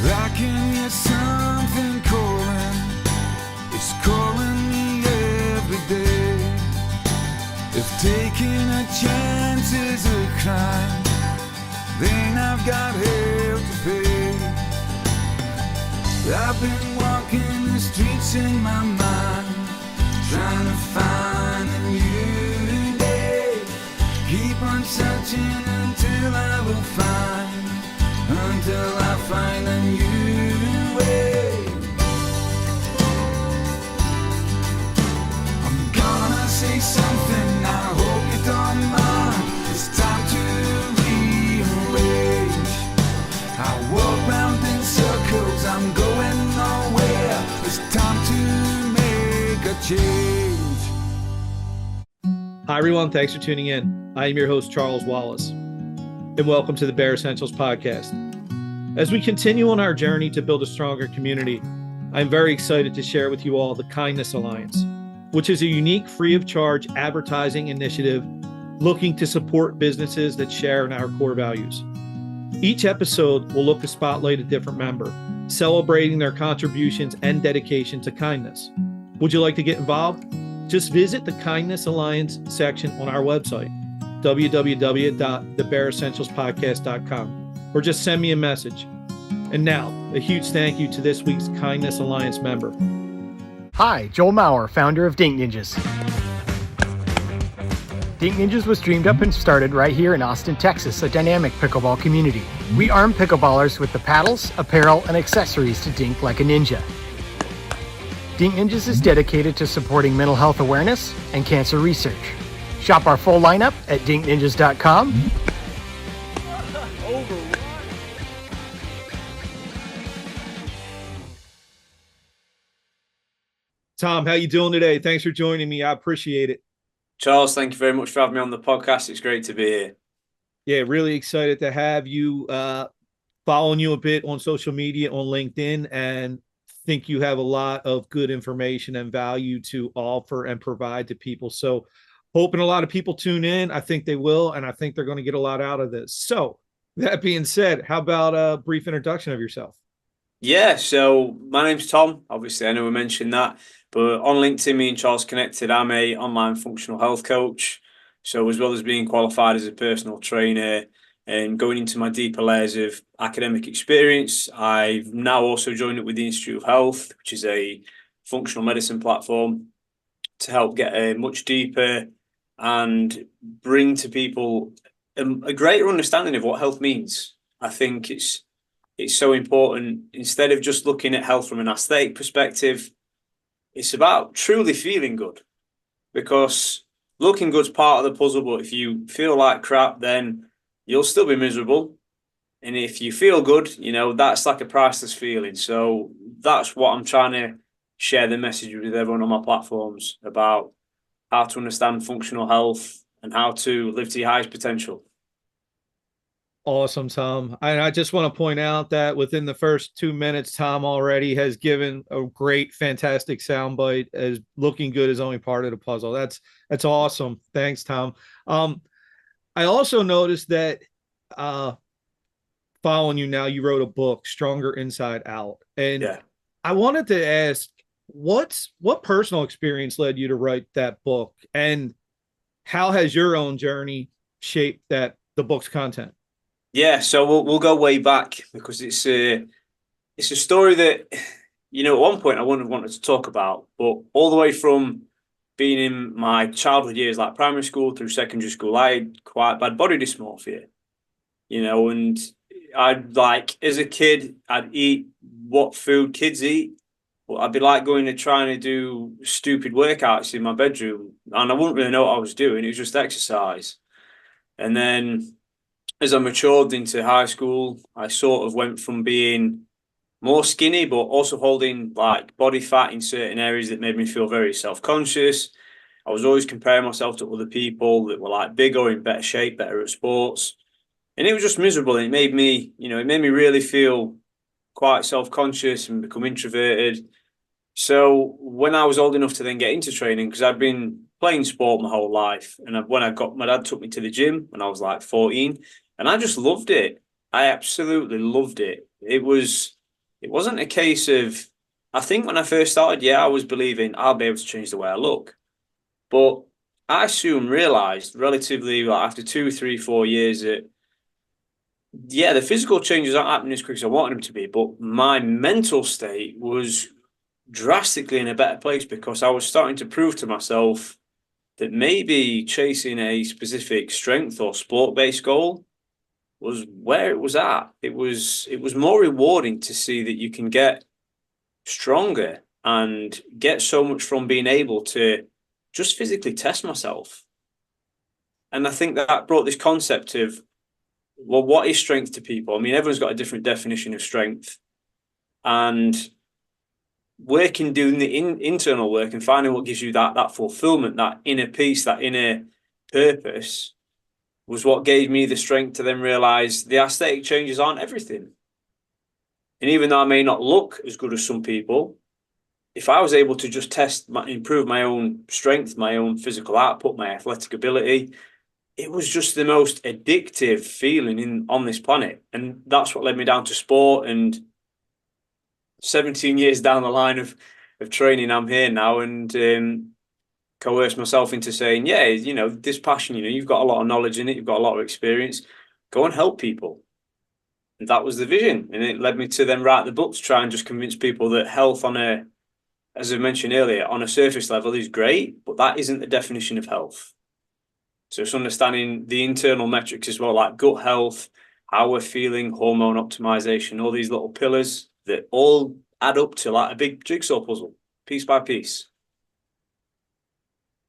I can hear something calling. It's calling me every day. If taking a chance is a crime, then I've got hell to pay. I've been walking the streets in my mind, trying to find a new day. Keep on searching until I will find, until I find a new way. I'm gonna say something, I hope you don't mind. It's time to rearrange. I walk round in circles, I'm going nowhere. It's time to make a change. Hi everyone, thanks for tuning in. I am your host, Charles Wallace, and welcome to the Bare Essentials podcast. As we continue on our journey to build a stronger community, I'm very excited to share with you all the Kindness Alliance, which is a unique free of charge advertising initiative looking to support businesses that share in our core values. Each episode will look to spotlight a different member, celebrating their contributions and dedication to kindness. Would you like to get involved? Just visit the Kindness Alliance section on our website, www.thebareessentialspodcast.com, or just send me a message. And now, a huge thank you to this week's Kindness Alliance member. Hi, Joel Maurer, founder of Dink Ninjas. Dink Ninjas was dreamed up and started right here in Austin, Texas, a dynamic pickleball community. We arm pickleballers with the paddles, apparel, and accessories to dink like a ninja. Dink Ninjas is dedicated to supporting mental health awareness and cancer research. Shop our full lineup at dinkninjas.com. Tom, how you doing today? Thanks for joining me. I appreciate it. Charles, thank you very much for having me on the podcast. It's great to be here. Yeah, really excited to have you, following you a bit on social media, on LinkedIn, and think you have a lot of good information and value to offer and provide to people. So hoping a lot of people tune in. I think they will, and I think they're going to get a lot out of this. So that being said, how about a brief introduction of yourself? Yeah, so my name's Tom. Obviously, I know we mentioned that, but on LinkedIn, me and Charles connected. I'm a online functional health coach. So as well as being qualified as a personal trainer and going into my deeper layers of academic experience, I've now also joined up with the Institute of Health, which is a functional medicine platform, to help get a much deeper and bring to people a greater understanding of what health means. I think it's so important. Instead of just looking at health from an aesthetic perspective, it's about truly feeling good, because looking good's part of the puzzle. But if you feel like crap, then you'll still be miserable. And if you feel good, that's like a priceless feeling. So that's what I'm trying to share the message with everyone on my platforms about, how to understand functional health and how to live to your highest potential. Awesome, Tom. I just want to point out that within the first 2 minutes, Tom already has given a great, fantastic soundbite as looking good is only part of the puzzle. That's awesome. Thanks, Tom. I also noticed that following you now, you wrote a book, Stronger Inside Out. And yeah, I wanted to ask, what personal experience led you to write that book, and how has your own journey shaped the book's content? Yeah, so we'll go way back, because it's a story that, at one point I wouldn't have wanted to talk about, but all the way from being in my childhood years, like primary school through secondary school, I had quite bad body dysmorphia, and as a kid, I'd eat what food kids eat, but I'd be like trying to do stupid workouts in my bedroom, and I wouldn't really know what I was doing. It was just exercise. And then as I matured into high school, I sort of went from being more skinny, but also holding like body fat in certain areas that made me feel very self-conscious. I was always comparing myself to other people that were like bigger, in better shape, better at sports. And it was just miserable. And it made me really feel quite self-conscious and become introverted. So when I was old enough to then get into training, because I'd been playing sport my whole life, and my dad took me to the gym when I was like 14, and I just loved it. I absolutely loved it. It was it wasn't a case of, I think when I first started, yeah, I was believing I'll be able to change the way I look. But I soon realized relatively after 2, 3, 4 years that, yeah, the physical changes aren't happening as quick as I wanted them to be, but my mental state was drastically in a better place because I was starting to prove to myself that maybe chasing a specific strength or sport-based goal was where it was at. It was more rewarding to see that you can get stronger and get so much from being able to just physically test myself. And I think that brought this concept of, well, what is strength to people? I mean, everyone's got a different definition of strength. And working, doing the internal work and finding what gives you that fulfillment, that inner peace, that inner purpose was what gave me the strength to then realize the aesthetic changes aren't everything. And even though I may not look as good as some people, if I was able to just improve my own strength, my own physical output, my athletic ability, it was just the most addictive feeling on this planet. And that's what led me down to sport. And 17 years down the line of training, I'm here now and coerced myself into saying, yeah, this passion, you've got a lot of knowledge in it, you've got a lot of experience, go and help people. And that was the vision. And it led me to then write the book to try and just convince people that health as I mentioned earlier, on a surface level is great, but that isn't the definition of health. So it's understanding the internal metrics as well, like gut health, how we're feeling, hormone optimization, all these little pillars that all add up to like a big jigsaw puzzle, piece by piece.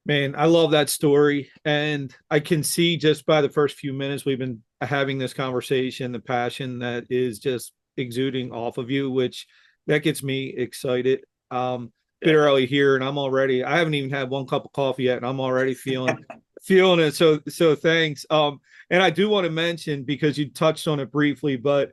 Man, I love that story. And I can see just by the first few minutes we've been having this conversation, the passion that is just exuding off of you, which that gets me excited. Bit early here, and I haven't even had one cup of coffee yet, and I'm already feeling it. So thanks. And I do want to mention, because you touched on it briefly, but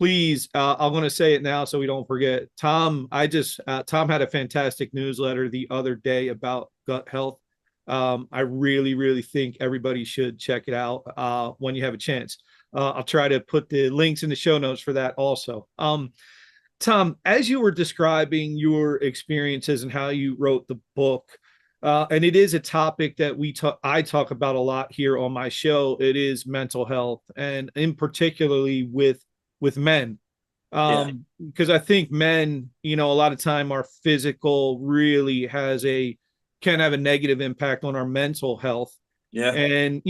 please, I'm going to say it now so we don't forget. Tom had a fantastic newsletter the other day about gut health. I really, really think everybody should check it out when you have a chance. I'll try to put the links in the show notes for that also. Tom, as you were describing your experiences and how you wrote the book, and it is a topic that I talk about a lot here on my show. It is mental health, and in particularly with men, because I think men, a lot of time our physical really can have a negative impact on our mental health. Yeah. And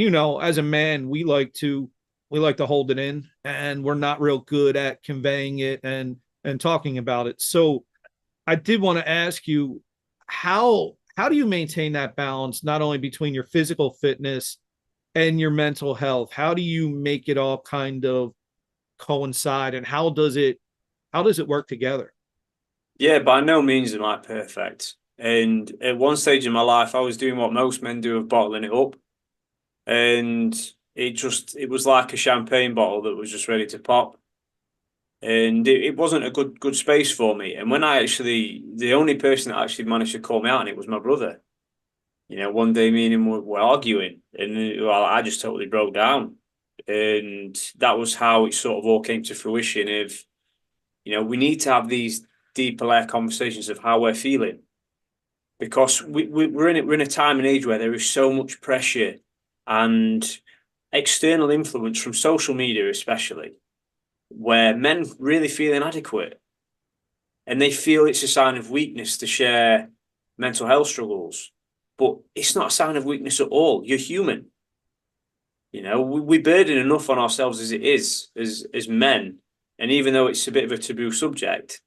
as a man, we like to hold it in, and we're not real good at conveying it and talking about it. So I did want to ask you, how do you maintain that balance, not only between your physical fitness and your mental health? How do you make it all kind of coincide, and how does it work together? Yeah, by no means am I perfect. And at one stage in my life, I was doing what most men do of bottling it up. And it was like a champagne bottle that was just ready to pop. And it wasn't a good space for me. And when the only person that actually managed to call me out on it was my brother. One day me and him were arguing, and I just totally broke down. And that was how it sort of all came to fruition of, we need to have these deeper layer conversations of how we're feeling. Because we're in a time and age where there is so much pressure and external influence from social media especially, where men really feel inadequate, and they feel it's a sign of weakness to share mental health struggles. But it's not a sign of weakness at all. You're human. We burden enough on ourselves as it is, as men. And even though it's a bit of a taboo subject,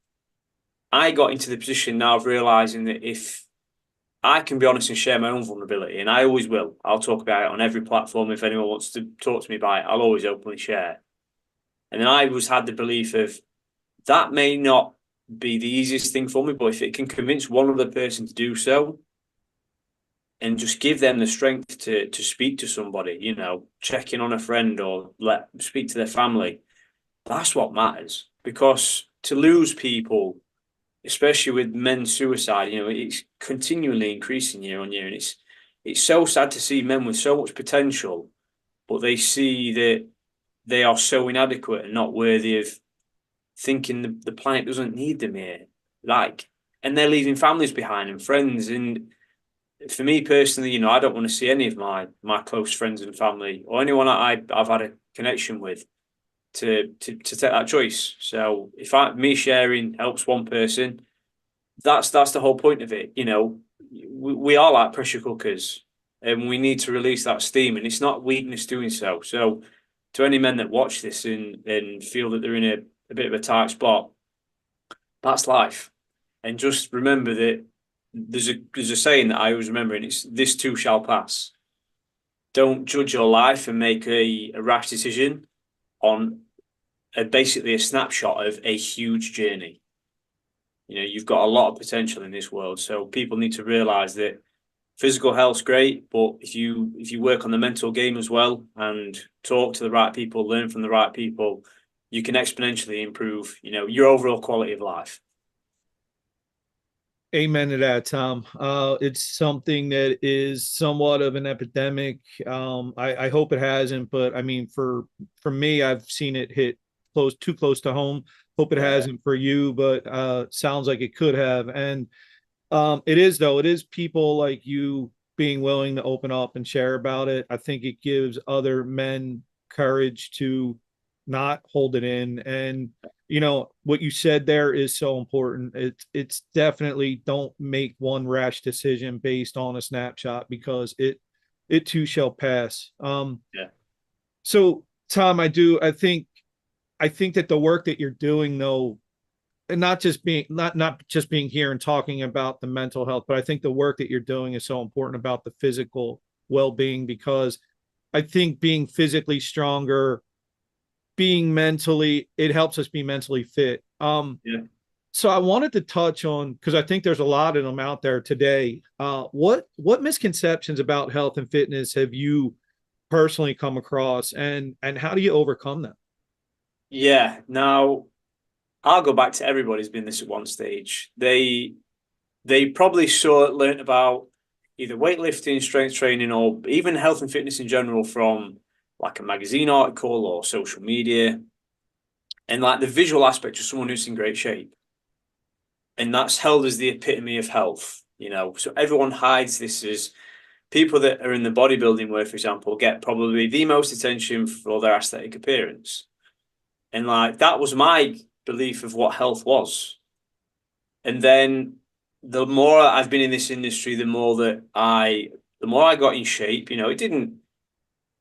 I got into the position now of realizing that if I can be honest and share my own vulnerability, and I always will, I'll talk about it on every platform. If anyone wants to talk to me about it, I'll always openly share. And then I had the belief of, that may not be the easiest thing for me, but if it can convince one other person to do so, and just give them the strength to speak to somebody, check in on a friend or speak to their family, that's what matters. Because to lose people, especially with men's suicide, it's continually increasing year on year. And it's so sad to see men with so much potential, but they see that they are so inadequate and not worthy of thinking the planet doesn't need them here. Like, and they're leaving families behind and friends. And for me personally, you know, I don't want to see any of my close friends and family or anyone I've had a connection with to take that choice. So if me sharing helps one person, that's the whole point of it. You know, we are like pressure cookers, and we need to release that steam, and it's not weakness doing so. So to any men that watch this and feel that they're in a bit of a tight spot, that's life. And just remember that there's a saying that I always remember, and it's this too shall pass. Don't judge your life and make a rash decision on basically a snapshot of a huge journey. You know, you've got a lot of potential in this world, so people need to realize that physical health's great, but if you work on the mental game as well and talk to the right people, learn from the right people, you can exponentially improve, you know, your overall quality of life. Amen to that, Tom. It's something that is somewhat of an epidemic. I hope it hasn't, but I mean, for me, I've seen it hit too close to home. Hope it hasn't for you, but sounds like it could have. And it is people like you being willing to open up and share about it. I think it gives other men courage to not hold it in. And you know what you said there is so important. It's definitely, don't make one rash decision based on a snapshot, because it too shall pass. So Tom, I think that the work that you're doing, though, and not just being here and talking about the mental health, but I think the work that you're doing is so important about the physical well-being, because I think being physically stronger, it helps us be mentally fit. So I wanted to touch on, because I think there's a lot of them out there today. What misconceptions about health and fitness have you personally come across, and how do you overcome them? Yeah. Now, I'll go back to everybody's been this at one stage. They probably learnt about either weightlifting, strength training, or even health and fitness in general from like a magazine article or social media. And like the visual aspect of someone who's in great shape. And that's held as the epitome of health, you know. So everyone hides this as people that are in the bodybuilding world, for example, get probably the most attention for their aesthetic appearance. And like that was my belief of what health was. And then the more I've been in this industry, the more I got in shape. You know,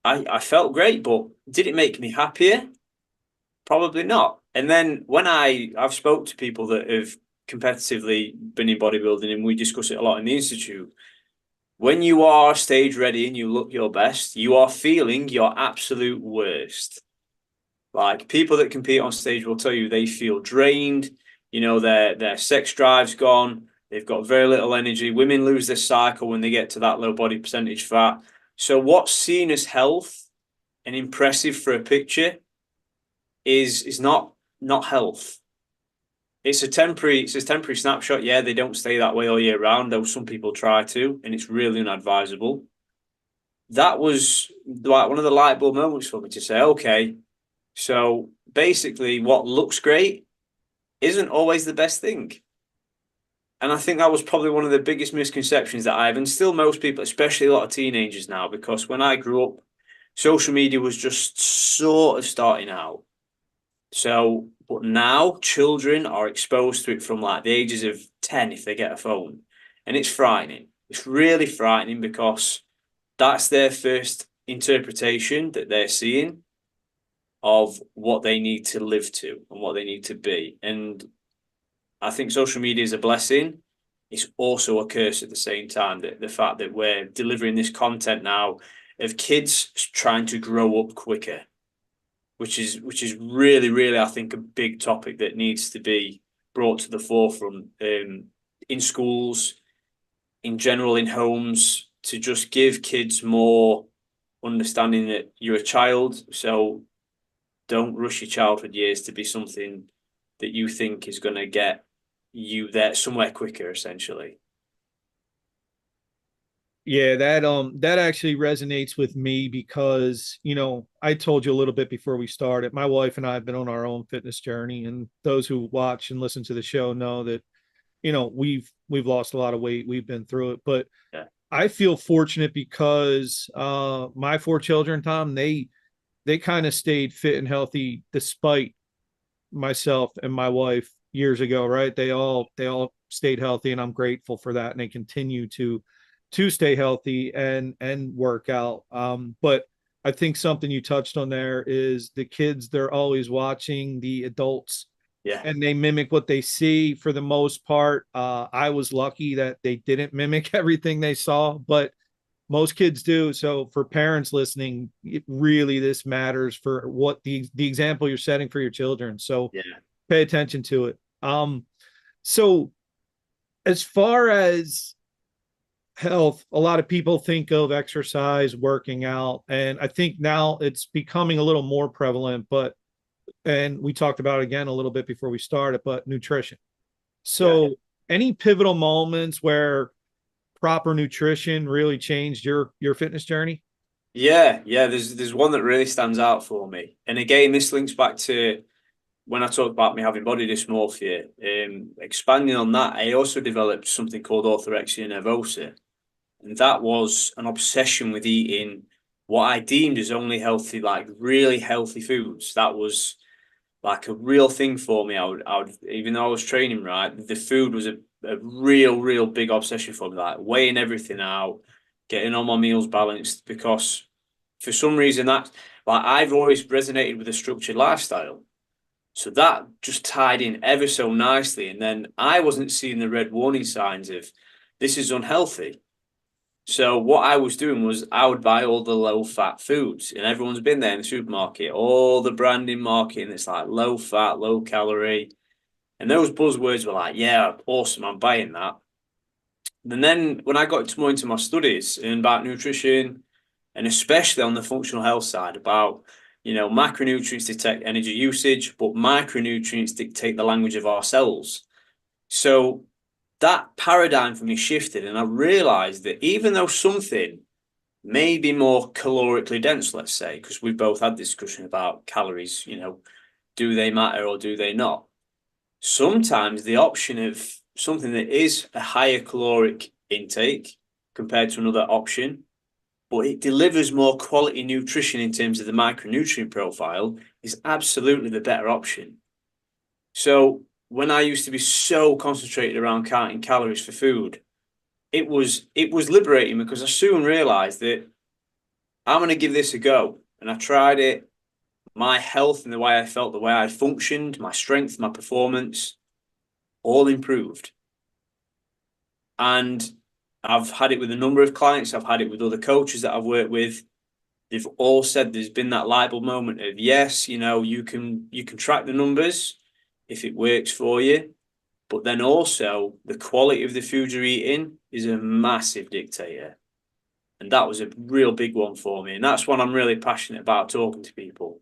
I felt great, but did it make me happier? Probably not. And then when I've spoke to people that have competitively been in bodybuilding, and we discuss it a lot in the institute, when you are stage ready and you look your best, you are feeling your absolute worst. Like people that compete on stage will tell you they feel drained. You know, their sex drive's gone. They've got very little energy. Women lose their cycle when they get to that low body percentage fat. So what's seen as health and impressive for a picture is not health. It's a temporary snapshot. Yeah, they don't stay that way all year round, though some people try to, and it's really unadvisable. That was like one of the light bulb moments for me to say, okay, so basically what looks great isn't always the best thing. And I think that was probably one of the biggest misconceptions that I have, and still most people, especially a lot of teenagers now, because when I grew up, social media was just sort of starting out. So, but now children are exposed to it from like the ages of 10 if they get a phone. And it's frightening. It's really frightening because that's their first interpretation that they're seeing of what they need to live to and what they need to be. And I think social media is a blessing. It's also a curse at the same time. That the fact that we're delivering this content now of kids trying to grow up quicker, which is really, really, I think, a big topic that needs to be brought to the forefront in schools, in general, in homes, to just give kids more understanding that you're a child. So don't rush your childhood years to be something that you think is going to get you there somewhere quicker, essentially. Yeah, that actually resonates with me because, I told you a little bit before we started. My wife and I have been on our own fitness journey, and those who watch and listen to the show know that, we've lost a lot of weight. We've been through it, but Yeah. I feel fortunate because my four children, Tom, they kind of stayed fit and healthy despite myself and my wife years ago, right? They all stayed healthy, and I'm grateful for that. And they continue to stay healthy and work out. But I think something you touched on there is the kids, they're always watching the adults Yeah. and they mimic what they see for the most part. I was lucky that they didn't mimic everything they saw, but most kids do. So for parents listening, it really, this matters for what the example you're setting for your children. So Yeah. pay attention to it. So as far as health, a lot of people think of exercise, working out, and I think now it's becoming a little more prevalent, and we talked about it again a little bit before we started, but nutrition. Yeah. So any pivotal moments where proper nutrition really changed your fitness journey? Yeah, yeah. There's one that really stands out for me, and again, this links back to when I talk about me having body dysmorphia. Expanding on that, I also developed something called orthorexia nervosa, and that was an obsession with eating what I deemed as only healthy, like really healthy foods. That was like a real thing for me. I would, even though I was training right, the food was a real big obsession for me. Like weighing everything out, getting all my meals balanced, because for some reason that, like, I've always resonated with a structured lifestyle. So that just tied in ever so nicely. And then I wasn't seeing the red warning signs of this is unhealthy. So what I was doing was I would buy all the low fat foods, and everyone's been there in the supermarket, all the branding marketing that's like low fat, low calorie. And those buzzwords were like, yeah, awesome, I'm buying that. And then when I got more into my studies and about nutrition, and especially on the functional health side, about, macronutrients detect energy usage, but micronutrients dictate the language of our cells. So that paradigm for me shifted, and I realized that even though something may be more calorically dense, let's say, because we've both had discussion about calories, do they matter or do they not? Sometimes the option of something that is a higher caloric intake compared to another option, but it delivers more quality nutrition in terms of the micronutrient profile, is absolutely the better option. So when I used to be so concentrated around counting calories for food, it was liberating, because I soon realized that I'm going to give this a go. And I tried it. My health and the way I felt, the way I functioned, my strength, my performance, all improved. And I've had it with a number of clients. I've had it with other coaches that I've worked with. They've all said there's been that light bulb moment of, yes, you can track the numbers if it works for you, but then also the quality of the food you're eating is a massive dictator. And that was a real big one for me. And that's what I'm really passionate about, talking to people.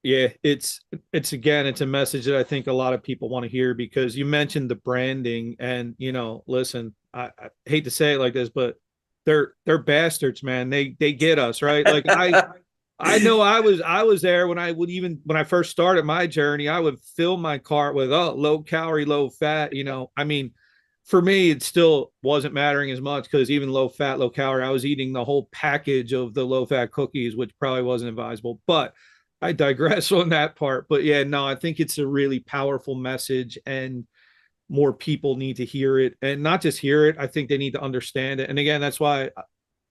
Yeah, it's again, it's a message that I think a lot of people want to hear, because you mentioned the branding, and listen, I hate to say it like this, but they're bastards, man. They get us, right? Like I know I was there when when I first started my journey, I would fill my cart with low calorie, low fat. I mean, for me, it still wasn't mattering as much, because even low fat, low calorie, I was eating the whole package of the low fat cookies, which probably wasn't advisable. But I digress on that part. But yeah, no, I think it's a really powerful message, and more people need to hear it, and not just hear it. I think they need to understand it. And again, that's why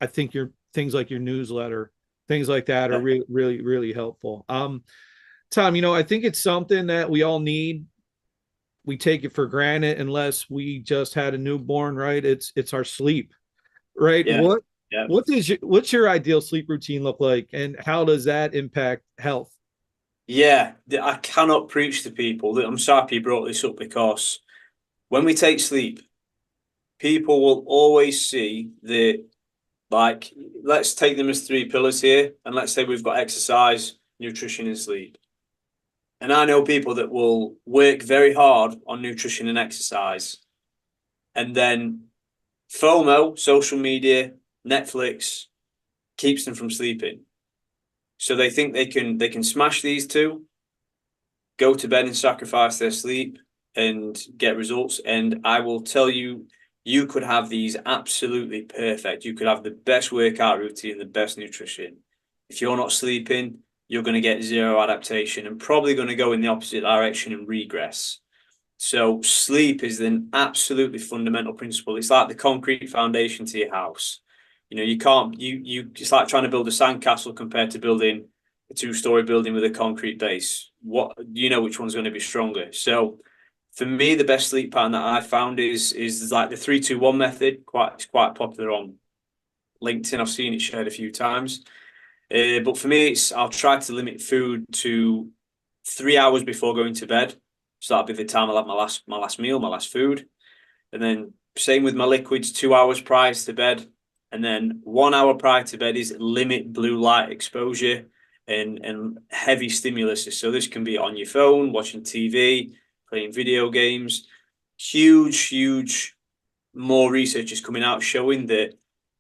I think your things like your newsletter, things like that are really, really, really helpful. Tom, I think it's something that we all need. We take it for granted unless we just had a newborn, right? It's our sleep, right? Yeah. What Yeah. what's your ideal sleep routine look like, and how does that impact health? Yeah. I cannot preach to people. I'm so happy you brought this up, because when we take sleep, people will always see the, like, let's take them as three pillars here. And let's say we've got exercise, nutrition, and sleep. And I know people that will work very hard on nutrition and exercise, and then FOMO, social media, Netflix, keeps them from sleeping. So they think they can smash these two, go to bed and sacrifice their sleep and get results. And I will tell you, you could have these absolutely perfect. You could have the best workout routine, the best nutrition. If you're not sleeping, you're going to get zero adaptation and probably going to go in the opposite direction and regress. So sleep is an absolutely fundamental principle. It's like the concrete foundation to your house. You can't, it's like trying to build a sandcastle compared to building a two-story building with a concrete base. What, which one's going to be stronger? So for me, the best sleep pattern that I found is like the 3-2-1 method. It's quite popular on LinkedIn. I've seen it shared a few times. But for me, I'll try to limit food to 3 hours before going to bed. So that'll be the time I'll have my last meal, my last food. And then same with my liquids, 2 hours prior to bed. And then 1 hour prior to bed is limit blue light exposure and heavy stimulus. So this can be on your phone, watching TV, playing video games. Huge, more research is coming out showing that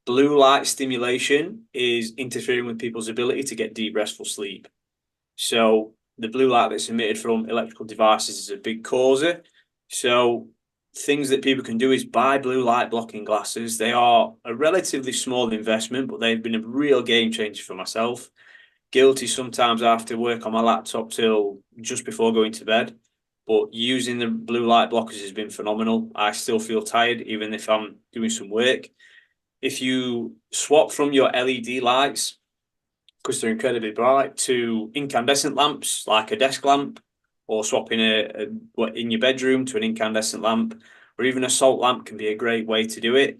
blue light stimulation is interfering with people's ability to get deep, restful sleep. So the blue light that's emitted from electrical devices is a big causer. So things that people can do is buy blue light blocking glasses. They are a relatively small investment, but they've been a real game changer for myself. Guilty sometimes I have to work on my laptop till just before going to bed, but using the blue light blockers has been phenomenal. I still feel tired even if I'm doing some work. If you swap from your LED lights, because they're incredibly bright, to incandescent lamps like a desk lamp, or swapping in your bedroom to an incandescent lamp, or even a salt lamp can be a great way to do it.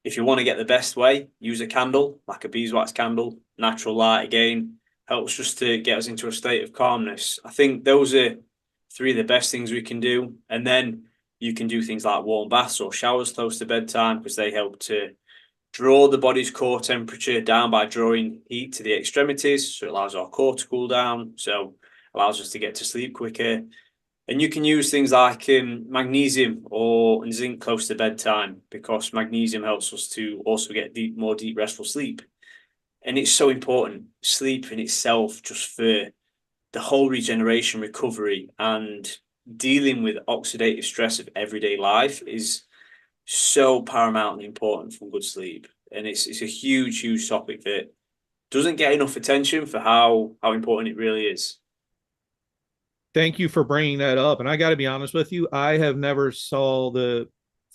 If you want to get the best way, use a candle, like a beeswax candle. Natural light, again, helps just to get us into a state of calmness. I think those are three of the best things we can do. And then you can do things like warm baths or showers close to bedtime, because they help to draw the body's core temperature down by drawing heat to the extremities. So it allows our core to cool down. So allows us to get to sleep quicker. And you can use things like magnesium or zinc close to bedtime, because magnesium helps us to also get more deep, restful sleep. And it's so important. Sleep in itself, just for the whole regeneration, recovery, and dealing with oxidative stress of everyday life, is so paramount and important for good sleep. And it's a huge topic that doesn't get enough attention for how important it really is. Thank you for bringing that up. And I got to be honest with you, I have never saw the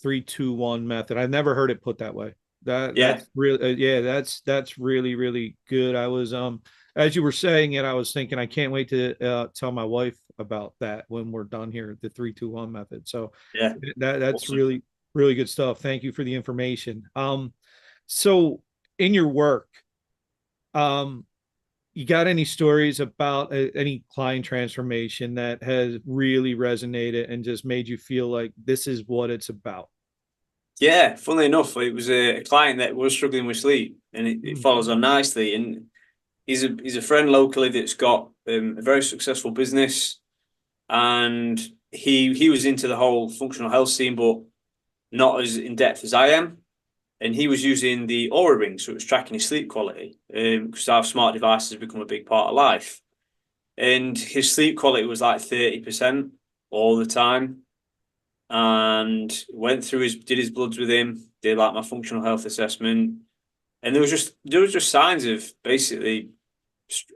3-2-1 method. I've never heard it put that way. That's really, that's really good. I was, as you were saying it, I was thinking, I can't wait to tell my wife about that when we're done here, the 3-2-1 method. So that's awesome. Really good stuff. Thank you for the information. So in your work, you got any stories about any client transformation that has really resonated and just made you feel like this is what it's about? Yeah, funnily enough, it was a client that was struggling with sleep, and it follows on nicely. And he's a friend locally that's got a very successful business, and he was into the whole functional health scene, but not as in depth as I am. And he was using the Aura Ring, so it was tracking his sleep quality, because our smart devices have become a big part of life. And his sleep quality was like 30% all the time. And did his bloods with him, did like my functional health assessment, and there was just signs of basically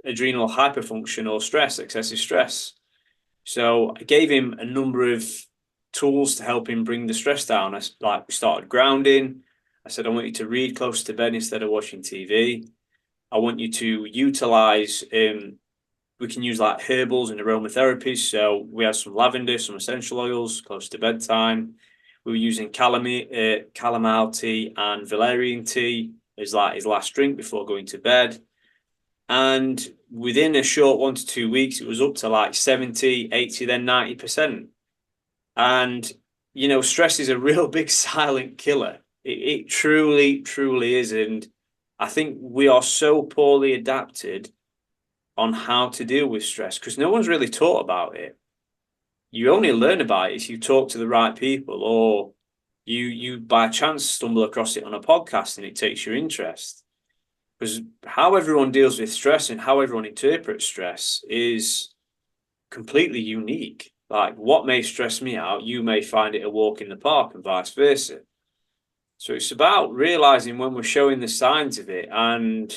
adrenal hyperfunction or stress, excessive stress. So I gave him a number of tools to help him bring the stress down. We started grounding. I said, I want you to read close to bed instead of watching TV. I want you to utilize, we can use like herbals and aromatherapies. So we had some lavender, some essential oils close to bedtime. We were using chamomile tea and valerian tea as like his last drink before going to bed. And within a short 1 to 2 weeks, it was up to like 70, 80, then 90%. And, stress is a real big silent killer. It truly is. And I think we are so poorly adapted on how to deal with stress, because no one's really taught about it. You only learn about it if you talk to the right people, or You by chance stumble across it on a podcast and it takes your interest. Because how everyone deals with stress and how everyone interprets stress is completely unique. Like what may stress me out, you may find it a walk in the park and vice versa. So it's about realizing when we're showing the signs of it and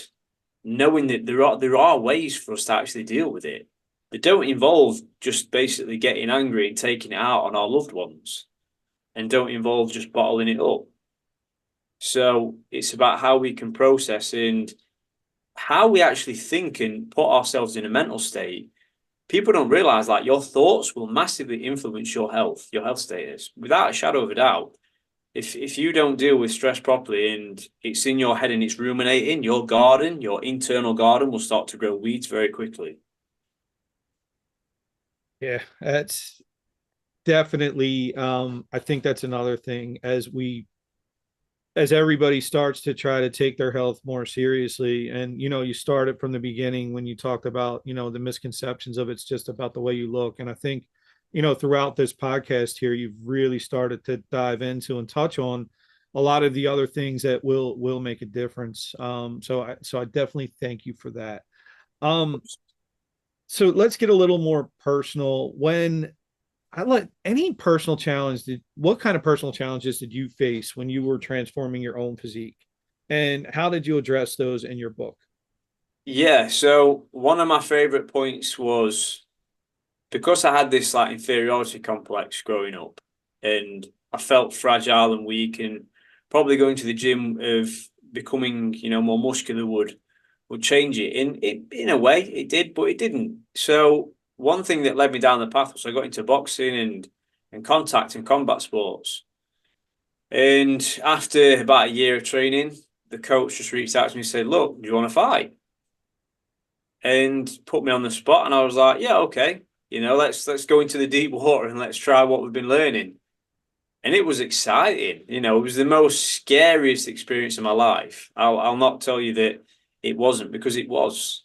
knowing that there are ways for us to actually deal with it. They don't involve just basically getting angry and taking it out on our loved ones, and don't involve just bottling it up. So it's about how we can process and how we actually think and put ourselves in a mental state. People don't realize like your thoughts will massively influence your health status, without a shadow of a doubt. If you don't deal with stress properly and it's in your head and it's ruminating, your garden, your internal garden will start to grow weeds very quickly. Yeah, that's definitely, I think that's another thing as everybody starts to try to take their health more seriously. And, you started from the beginning when you talked about, the misconceptions of it's just about the way you look. And I think, throughout this podcast here, you've really started to dive into and touch on a lot of the other things that will make a difference. So I definitely thank you for that. So let's get a little more personal. What kind of personal challenges did you face when you were transforming your own physique? And how did you address those in your book? Yeah, so one of my favorite points was because I had this like inferiority complex growing up and I felt fragile and weak, and probably going to the gym of becoming, more muscular would change it. In a way it did, but it didn't. So one thing that led me down the path was I got into boxing and contact and combat sports. And after about a year of training, the coach just reached out to me and said, "Look, do you want to fight?" And put me on the spot. And I was like, "Yeah, okay. Let's go into the deep water and let's try what we've been learning." And it was exciting. It was the most scariest experience of my life. I'll not tell you that it wasn't, because it was.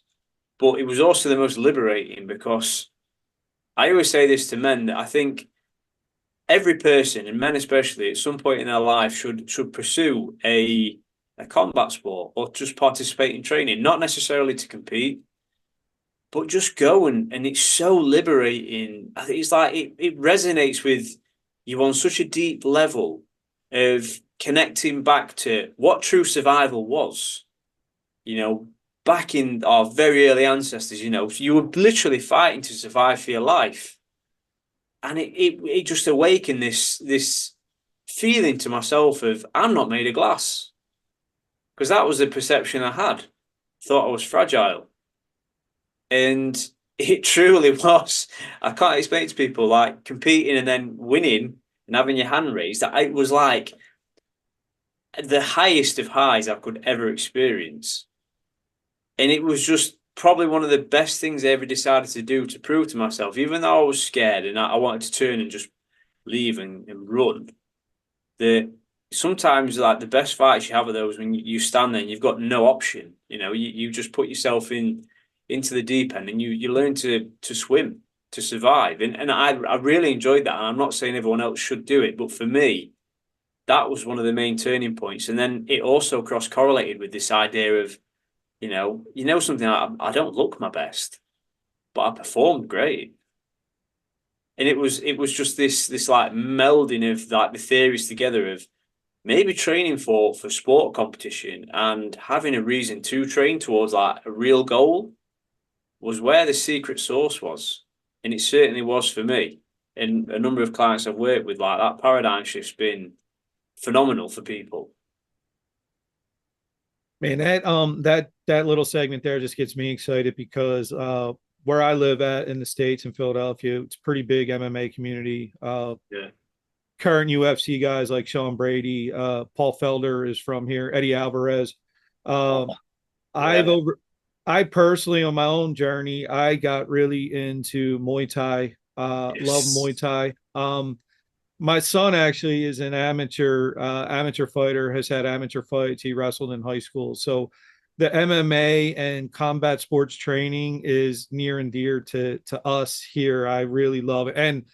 But it was also the most liberating, because I always say this to men, that I think every person, and men especially, at some point in their life should pursue a combat sport or just participate in training, not necessarily to compete, but just go, and it's so liberating. I think it's like it resonates with you on such a deep level of connecting back to what true survival was. Back in our very early ancestors, you were literally fighting to survive for your life. And it just awakened this feeling to myself of I'm not made of glass. Because that was the perception I had. Thought I was fragile. And it truly was. I can't explain it to people, like competing and then winning and having your hand raised. It was like the highest of highs I could ever experience. And it was just probably one of the best things I ever decided to do to prove to myself, even though I was scared and I wanted to turn and just leave and run, that sometimes like the best fights you have are those when you stand there and you've got no option. You just put yourself into the deep end and you learn to swim, to survive. And I really enjoyed that. And I'm not saying everyone else should do it, but for me, that was one of the main turning points. And then it also cross-correlated with this idea of, something, I don't look my best, but I performed great. And it was just this like melding of like the theories together of maybe training for sport competition and having a reason to train towards like a real goal was where the secret sauce was. And it certainly was for me. And a number of clients I've worked with, like that paradigm shift's been phenomenal for people. Man, that little segment there just gets me excited because where I live at in the States in Philadelphia, it's a pretty big MMA community. Yeah. Current UFC guys like Sean Brady, Paul Felder is from here, Eddie Alvarez. Yeah. I personally, on my own journey, I got really into Muay Thai. Love Muay Thai. My son actually is an amateur fighter, has had amateur fights. He wrestled in high school. So the MMA and combat sports training is near and dear to us here. I really love it. And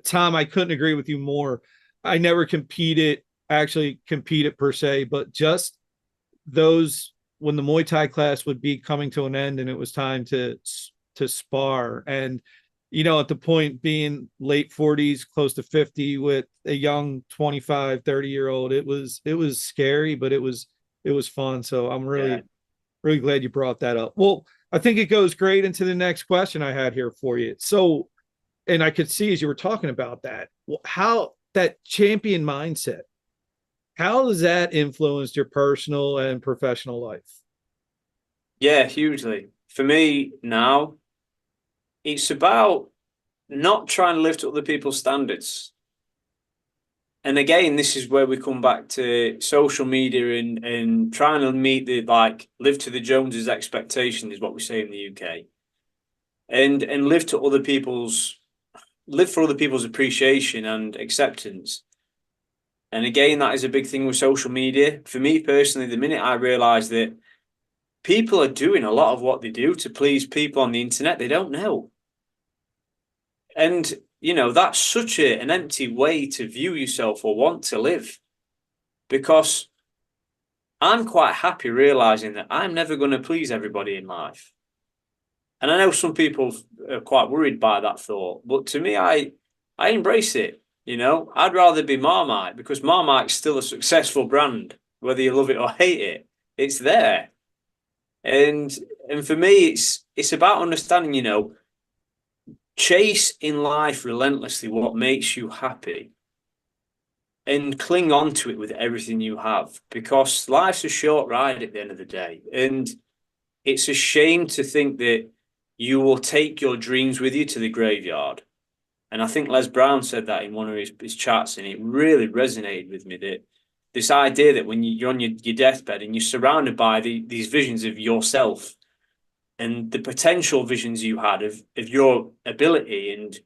Tom, I couldn't agree with you more. I never competed actually competed per se, but just those when the Muay Thai class would be coming to an end and it was time to spar. And, at the point being late 40s, close to 50 with a young 25, 30-year-old, it was scary, but it was fun. So I'm really glad you brought that up. Well, I think it goes great into the next question I had here for you. So, and I could see as you were talking about that, how that champion mindset, how has that influenced your personal and professional life? Yeah, hugely. For me now, it's about not trying to live to other people's standards. And again, this is where we come back to social media and trying to meet the live to the Joneses expectation is what we say in the UK. And live for other people's appreciation and acceptance. And again, that is a big thing with social media. For me personally, the minute I realized that people are doing a lot of what they do to please people on the internet they don't know. And, that's such an empty way to view yourself or want to live. Because I'm quite happy realizing that I'm never going to please everybody in life. And I know some people are quite worried by that thought, but to me, I embrace it. I'd rather be Marmite because Marmite's still a successful brand, whether you love it or hate it. It's there. And for me, it's about understanding, chase in life relentlessly what makes you happy and cling on to it with everything you have, because life's a short ride at the end of the day. And it's a shame to think that you will take your dreams with you to the graveyard. And I think Les Brown said that in one of his chats, and it really resonated with me, that this idea that when you're on your deathbed and you're surrounded by these visions of yourself and the potential visions you had of your ability and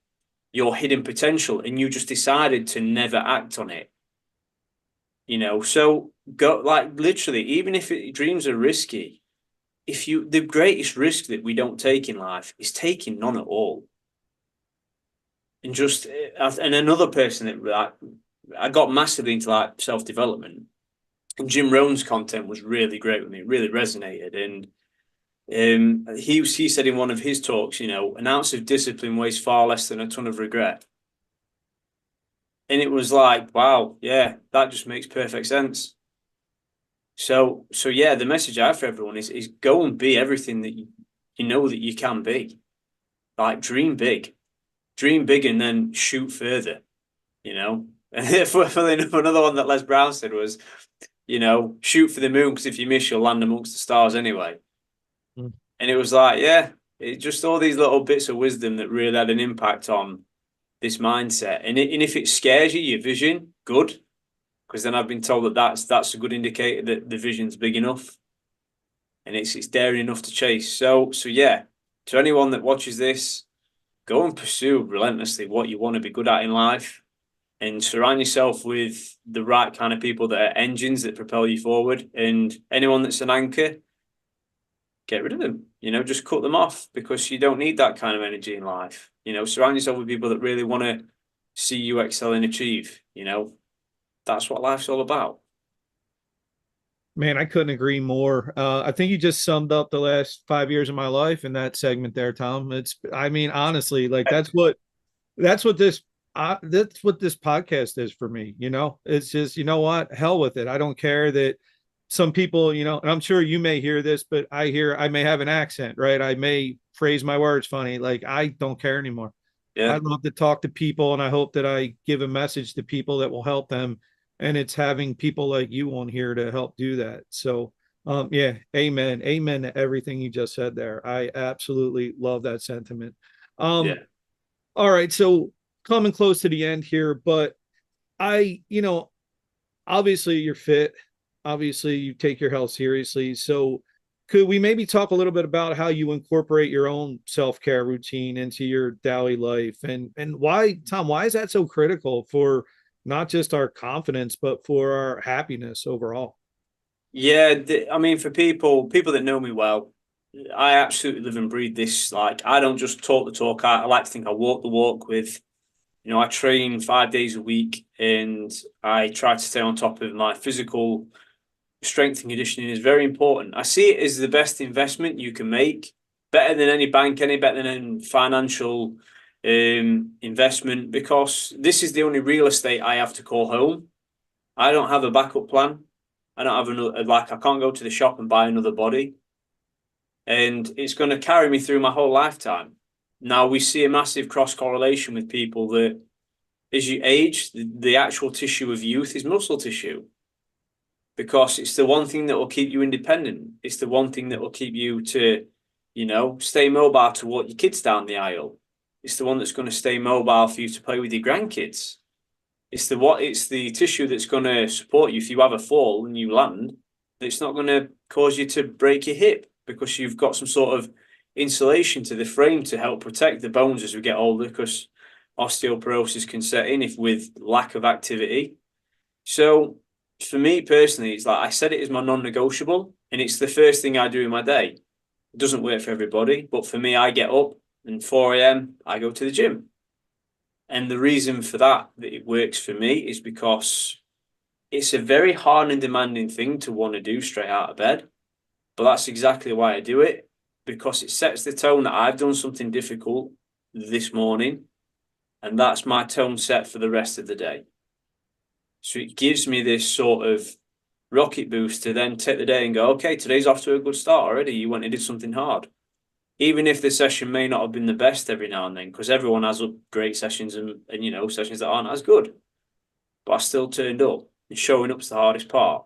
your hidden potential, and you just decided to never act on it. So go, literally, even if dreams are risky, the greatest risk that we don't take in life is taking none at all. And another person that I got massively into self-development, and Jim Rohn's content was really great with me. It really resonated. And he said in one of his talks, an ounce of discipline weighs far less than a ton of regret. And it was like, wow, yeah, that just makes perfect sense. So yeah, the message I have for everyone is go and be everything that you know that you can be. Dream big and then shoot further, And another one that Les Brown said was, shoot for the moon, because if you miss, you'll land amongst the stars anyway. Mm. And it was it's just all these little bits of wisdom that really had an impact on this mindset. And if it scares you, your vision, good. Because then I've been told that that's a good indicator that the vision's big enough and it's daring enough to chase. So yeah, to anyone that watches this, go and pursue relentlessly what you want to be good at in life, and surround yourself with the right kind of people that are engines that propel you forward. And anyone that's an anchor, get rid of them. Just cut them off, because you don't need that kind of energy in life. Surround yourself with people that really want to see you excel and achieve. That's what life's all about. Man, I couldn't agree more. I think you just summed up the last 5 years of my life in that segment there, Tom. Honestly, that's what this podcast is for me. It's just, what, hell with it. I don't care that some people, and I'm sure you may hear this, but I may have an accent, right? I may phrase my words funny. I don't care anymore. Yeah. I love to talk to people, and I hope that I give a message to people that will help them. And it's having people like you on here to help do that. So, yeah, amen to everything you just said there. I absolutely love that sentiment. All right. So coming close to the end here, but obviously you're fit. Obviously you take your health seriously. So could we maybe talk a little bit about how you incorporate your own self-care routine into your daily life, and why, Tom, why is that so critical for not just our confidence, but for our happiness overall? Yeah, for people that know me well, I absolutely live and breathe this. I don't just talk the talk. I like to think I walk the walk with I train 5 days a week, and I try to stay on top of my physical strength and conditioning is very important. I see it as the best investment you can make, better than any bank, any better than any financial investment, because this is the only real estate I have to call home. I don't have a backup plan. I don't have another, like, I can't go to the shop and buy another body. And it's going to carry me through my whole lifetime. Now, we see a massive cross correlation with people that as you age, the actual tissue of youth is muscle tissue, because it's the one thing that will keep you independent. It's the one thing that will keep you to, stay mobile to walk your kids down the aisle. It's the one that's going to stay mobile for you to play with your grandkids. It's the tissue that's going to support you if you have a fall and you land. It's not going to cause you to break your hip, because you've got some sort of insulation to the frame to help protect the bones as we get older, because osteoporosis can set in if with lack of activity. So for me personally, it's like I set it as my non-negotiable, and it's the first thing I do in my day. It doesn't work for everybody, but for me, I get up and 4 a.m. I go to the gym. And the reason for that it works for me is because it's a very hard and demanding thing to want to do straight out of bed. But that's exactly why I do it, because it sets the tone that I've done something difficult this morning, and that's my tone set for the rest of the day. So it gives me this sort of rocket boost to then take the day and go, okay, today's off to a good start already. You went and did something hard. Even if the session may not have been the best every now and then, because everyone has great sessions and sessions that aren't as good. But I still turned up, and showing up's the hardest part.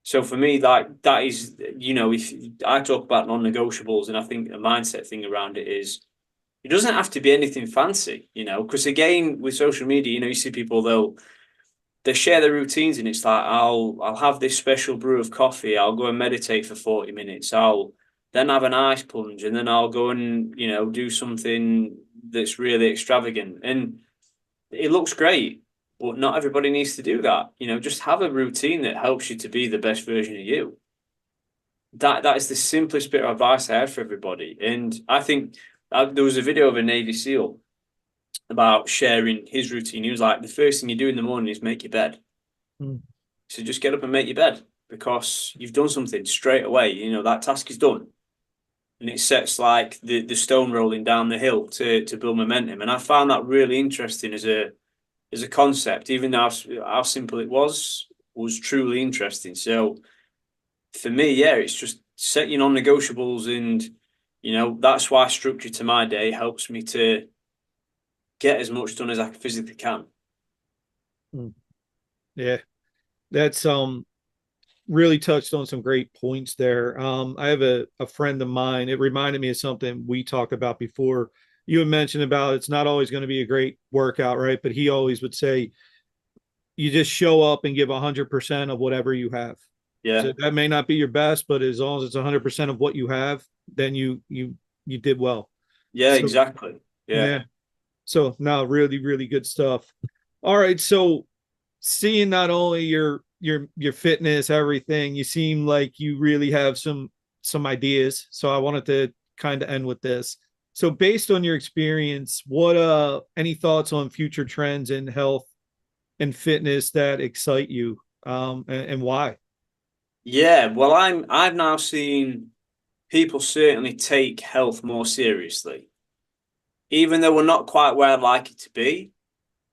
So for me, that is, if I talk about non-negotiables, and I think a mindset thing around it is, it doesn't have to be anything fancy, because again, with social media, you see people, they share their routines, and it's like, I'll have this special brew of coffee. I'll go and meditate for 40 minutes. I'll then have an ice plunge, and then I'll go and, do something that's really extravagant. And it looks great, but not everybody needs to do that. Just have a routine that helps you to be the best version of you. That is the simplest bit of advice I have for everybody. And I think there was a video of a Navy SEAL about sharing his routine. He was like, the first thing you do in the morning is make your bed. So just get up and make your bed, because you've done something straight away. That task is done. And it sets like the stone rolling down the hill to build momentum. And I found that really interesting as a concept, even though how simple it was truly interesting. So for me, yeah, it's just set your non-negotiables, and that's why structure to my day helps me to get as much done as I physically can. Yeah, that's really touched on some great points there. I have a friend of mine. It reminded me of something we talked about before. You had mentioned about it's not always going to be a great workout, right? But he always would say, you just show up and give 100% of whatever you have. Yeah. So that may not be your best, but as long as it's 100% of what you have, then you did well. Yeah, So, exactly. Yeah. So now really, really good stuff. All right. So seeing not only your fitness, everything, you seem like you really have some ideas. So I wanted to kind of end with this. So based on your experience, what any thoughts on future trends in health and fitness that excite you, and why? Yeah, well, I've now seen people certainly take health more seriously. Even though we're not quite where I'd like it to be,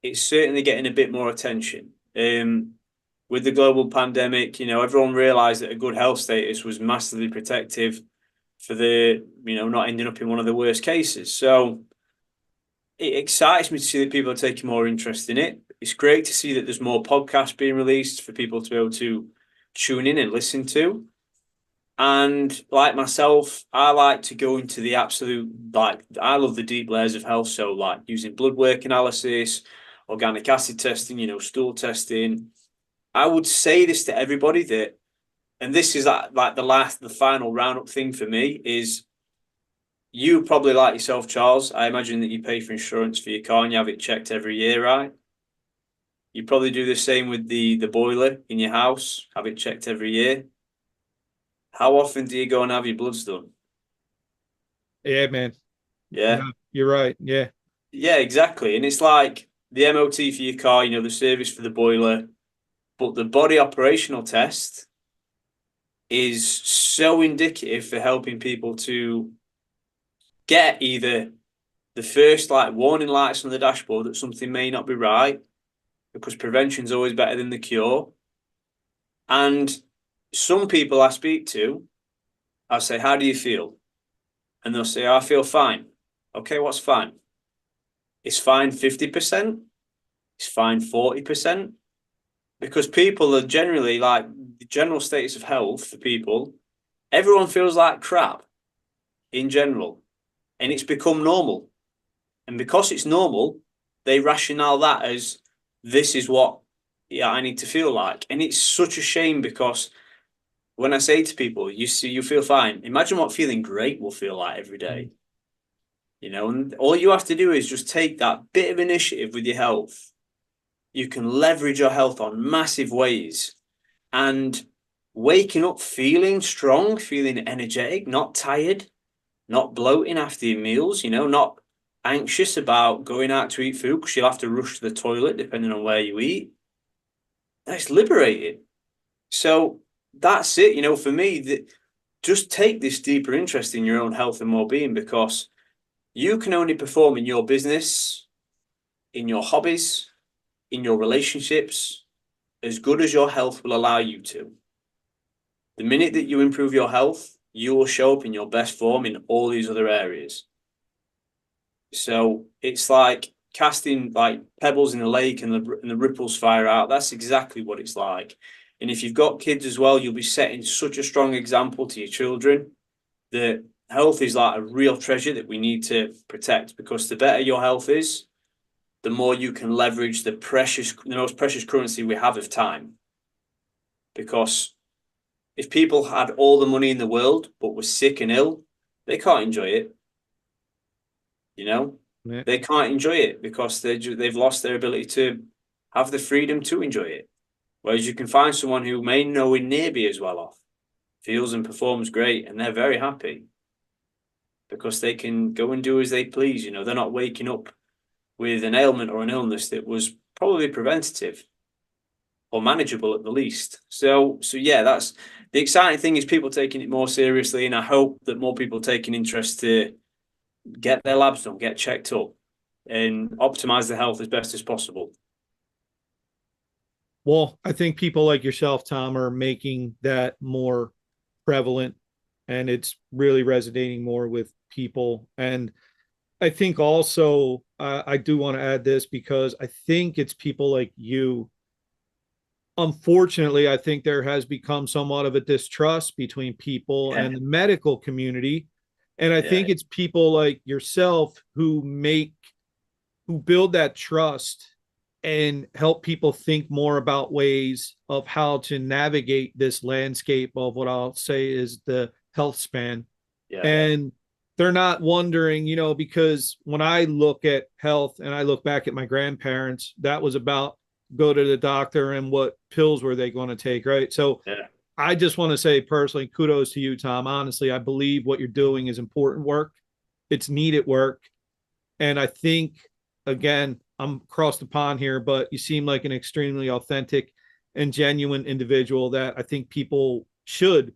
it's certainly getting a bit more attention. With the global pandemic, everyone realized that a good health status was massively protective for the, not ending up in one of the worst cases. So it excites me to see that people are taking more interest in it. It's great to see that there's more podcasts being released for people to be able to tune in and listen to. And like myself, I like to go into the absolute, I love the deep layers of health. So like using blood work analysis, organic acid testing, stool testing. I would say this to everybody that, and this is like the final roundup thing for me is, you probably like yourself, Charles. I imagine that you pay for insurance for your car and you have it checked every year, right? You probably do the same with the boiler in your house, have it checked every year. How often do you go and have your bloods done? Yeah, man. Yeah. No, you're right. Yeah. Yeah, exactly. And it's like the MOT for your car, the service for the boiler, but the body operational test is so indicative for helping people to get either the first like warning lights on the dashboard that something may not be right, because prevention is always better than the cure. And some people I speak to, I say, "How do you feel?" And they'll say, "I feel fine." Okay, what's fine? Is fine 50%? Is fine 40%? Because people are generally like the general status of health for people, everyone feels like crap in general, and it's become normal. And because it's normal, they rationale that as this is what I need to feel like. And it's such a shame because when I say to people, you feel fine, imagine what feeling great will feel like every day. And all you have to do is just take that bit of initiative with your health. You can leverage your health on massive ways. And waking up feeling strong, feeling energetic, not tired, not bloating after your meals, not anxious about going out to eat food because you'll have to rush to the toilet depending on where you eat. That's liberating. So that's it. For me, just take this deeper interest in your own health and well-being, because you can only perform in your business, in your hobbies, in your relationships, as good as your health will allow you to. The minute that you improve your health, you will show up in your best form in all these other areas. So it's like casting like pebbles in a lake and the ripples fire out. That's exactly what it's like. And if you've got kids as well, you'll be setting such a strong example to your children that health is like a real treasure that we need to protect, because the better your health is, the more you can leverage the most precious currency we have of time. Because if people had all the money in the world but were sick and ill, they can't enjoy it. Yeah. They can't enjoy it because they've lost their ability to have the freedom to enjoy it. Whereas you can find someone who may nowhere near be as well off, feels and performs great, and they're very happy because they can go and do as they please. They're not waking up with an ailment or an illness that was probably preventative or manageable at the least. So yeah, that's the exciting thing, is people taking it more seriously, and I hope that more people taking interest to get their labs done, get checked up, and optimize their health as best as possible. Well, I think people like yourself, Tom, are making that more prevalent, and it's really resonating more with people. And I think also, I do want to add this because I think it's people like you. Unfortunately, I think there has become somewhat of a distrust between people Yeah. and the medical community. And I Yeah. think it's people like yourself who build that trust and help people think more about ways of how to navigate this landscape of what I'll say is the health span. Yeah. And they're not wondering, because when I look at health and I look back at my grandparents, that was about go to the doctor and what pills were they going to take, right? So Yeah. I just want to say personally, kudos to you, Tom. Honestly, I believe what you're doing is important work. It's needed work. And I think, again, I'm across the pond here, but you seem like an extremely authentic and genuine individual that I think people should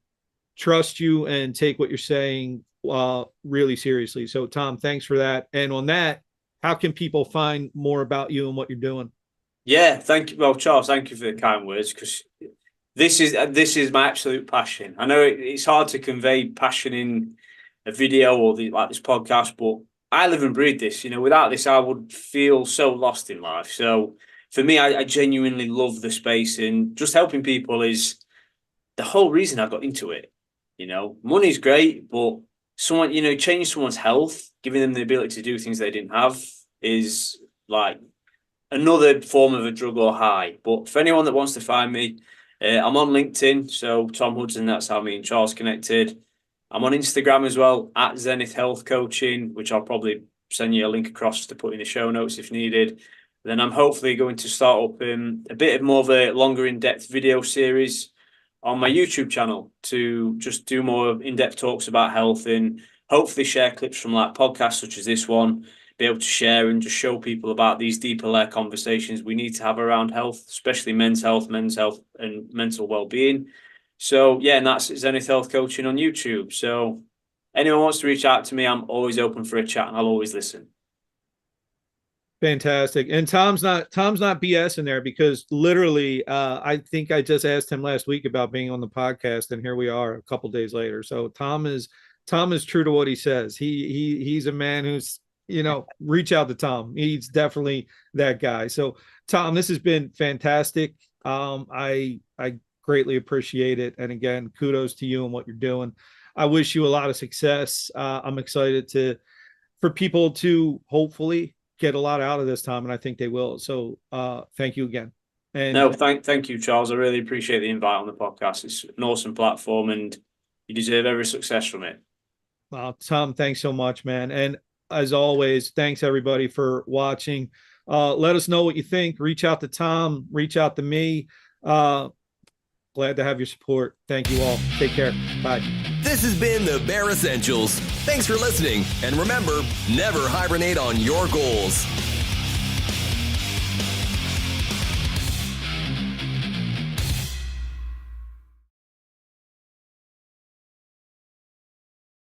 trust you and take what you're saying really seriously. So, Tom, thanks for that. And on that, how can people find more about you and what you're doing? Yeah. Thank you. Well, Charles, thank you for the kind words, because this is my absolute passion. I know it's hard to convey passion in a video or like this podcast, but I live and breathe this. Without this, I would feel so lost in life. So for me, I genuinely love the space, and just helping people is the whole reason I got into it. Money's great, but changing someone's health, giving them the ability to do things they didn't have, is like another form of a drug or high. But for anyone that wants to find me, I'm on LinkedIn. So Tom Woodson, that's how me and Charles connected. I'm on Instagram as well, at Zenith Health Coaching, which I'll probably send you a link across to put in the show notes if needed. Then I'm hopefully going to start up a bit of more of a longer in-depth video series on my YouTube channel to just do more in-depth talks about health, and hopefully share clips from like podcasts such as this one. be able to share and just show people about these deeper layer conversations we need to have around health, especially men's health, and mental well-being. So yeah, and that's Zenith Health Coaching on YouTube. So anyone wants to reach out to me, I'm always open for a chat and I'll always listen. Fantastic. And Tom's not BS in there, because literally I think I just asked him last week about being on the podcast, and here we are a couple days later. So Tom is true to what he says. He's a man who's, reach out to Tom. He's definitely that guy. So Tom, this has been fantastic. I greatly appreciate it. And again, kudos to you and what you're doing. I wish you a lot of success. I'm excited for people to hopefully get a lot out of this, Tom, and I think they will. So thank you again. And no, thank you, Charles. I really appreciate the invite on the podcast. It's an awesome platform and you deserve every success from it. Well, Tom, thanks so much, man. And as always, thanks everybody for watching. Let us know what you think. Reach out to Tom, reach out to me. Glad to have your support. Thank you all. Take care. Bye. This has been the Bare Essentials. Thanks for listening. And remember, never hibernate on your goals.